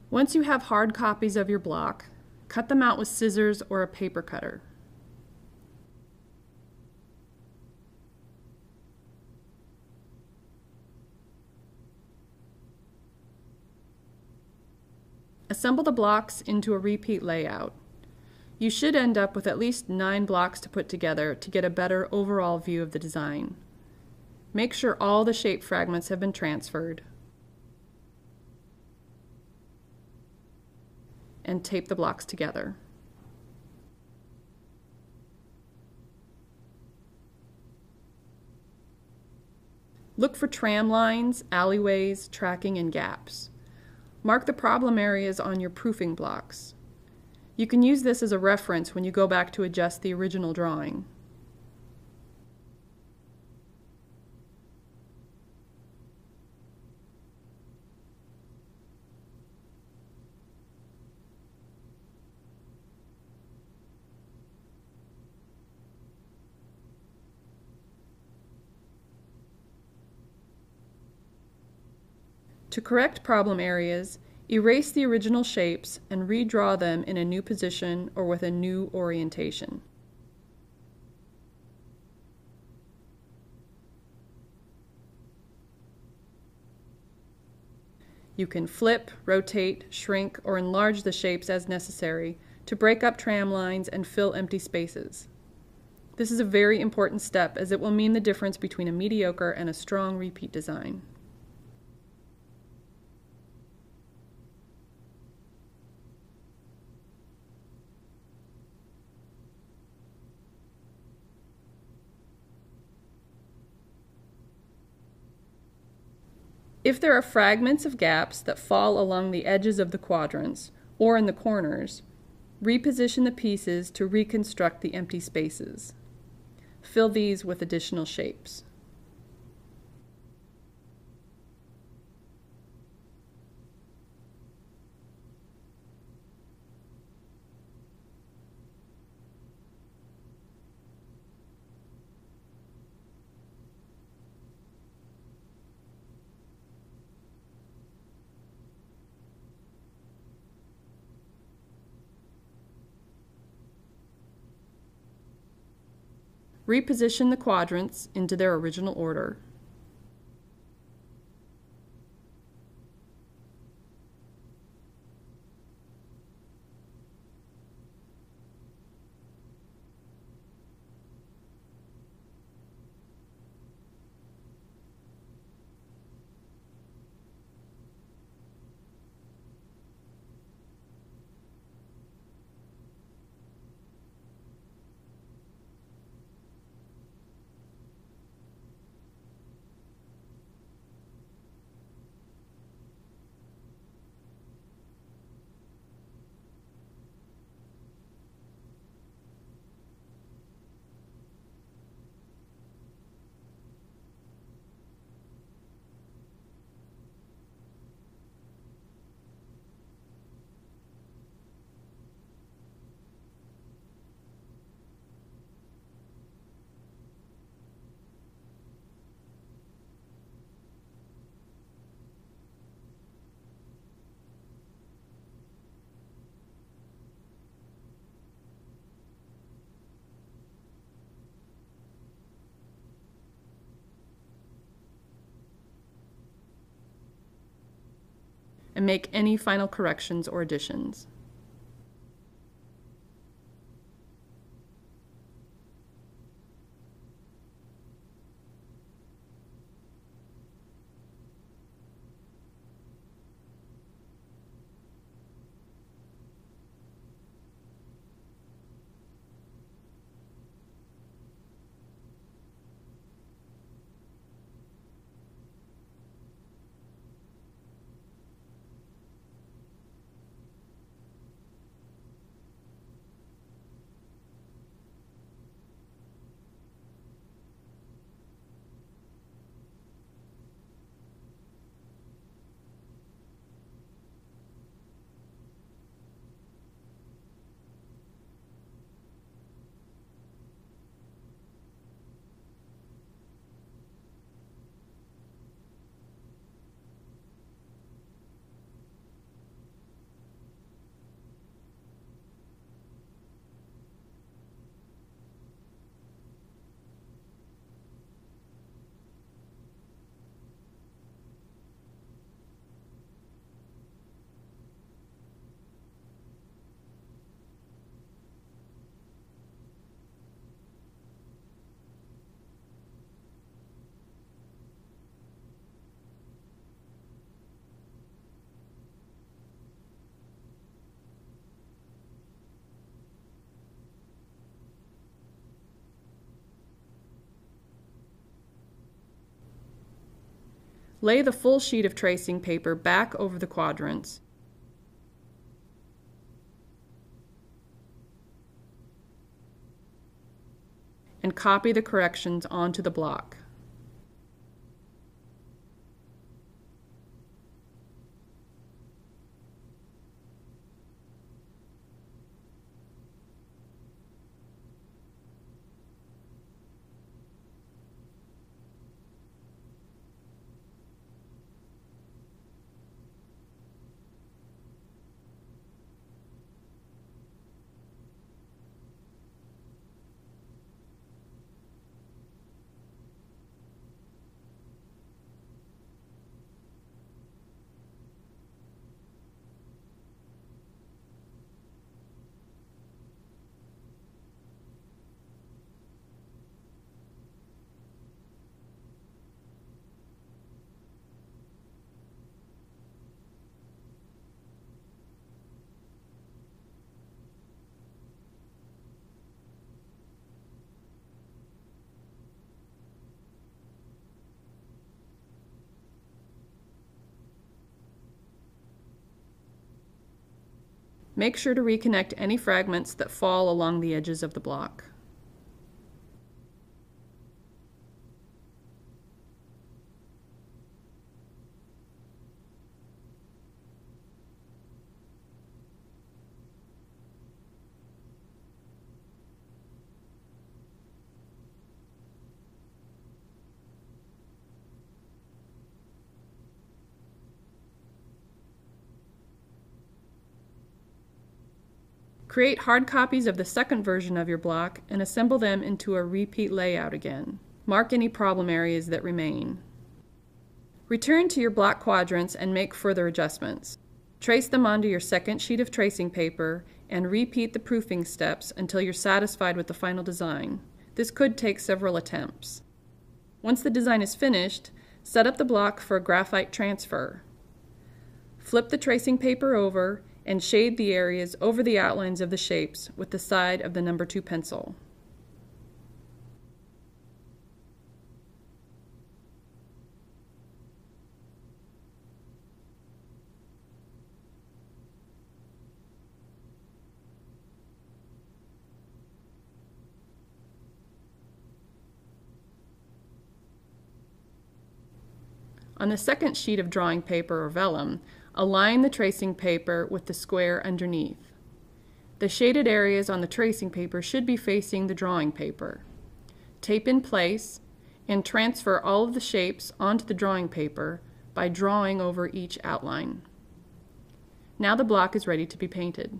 Once you have hard copies of your block, cut them out with scissors or a paper cutter. Assemble the blocks into a repeat layout. You should end up with at least 9 blocks to put together to get a better overall view of the design. Make sure all the shape fragments have been transferred, and tape the blocks together. Look for tram lines, alleyways, tracking, and gaps. Mark the problem areas on your proofing blocks. You can use this as a reference when you go back to adjust the original drawing. To correct problem areas, erase the original shapes and redraw them in a new position or with a new orientation. You can flip, rotate, shrink, or enlarge the shapes as necessary to break up tram lines and fill empty spaces. This is a very important step as it will mean the difference between a mediocre and a strong repeat design. If there are fragments of gaps that fall along the edges of the quadrants or in the corners, reposition the pieces to reconstruct the empty spaces. Fill these with additional shapes. Reposition the quadrants into their original order. And make any final corrections or additions. Lay the full sheet of tracing paper back over the quadrants and copy the corrections onto the block. Make sure to reconnect any fragments that fall along the edges of the block. Create hard copies of the second version of your block and assemble them into a repeat layout again. Mark any problem areas that remain. Return to your block quadrants and make further adjustments. Trace them onto your second sheet of tracing paper and repeat the proofing steps until you're satisfied with the final design. This could take several attempts. Once the design is finished, set up the block for a graphite transfer. Flip the tracing paper over and shade the areas over the outlines of the shapes with the side of the No. 2 pencil. On the second sheet of drawing paper or vellum, align the tracing paper with the square underneath. The shaded areas on the tracing paper should be facing the drawing paper. Tape in place and transfer all of the shapes onto the drawing paper by drawing over each outline. Now the block is ready to be painted.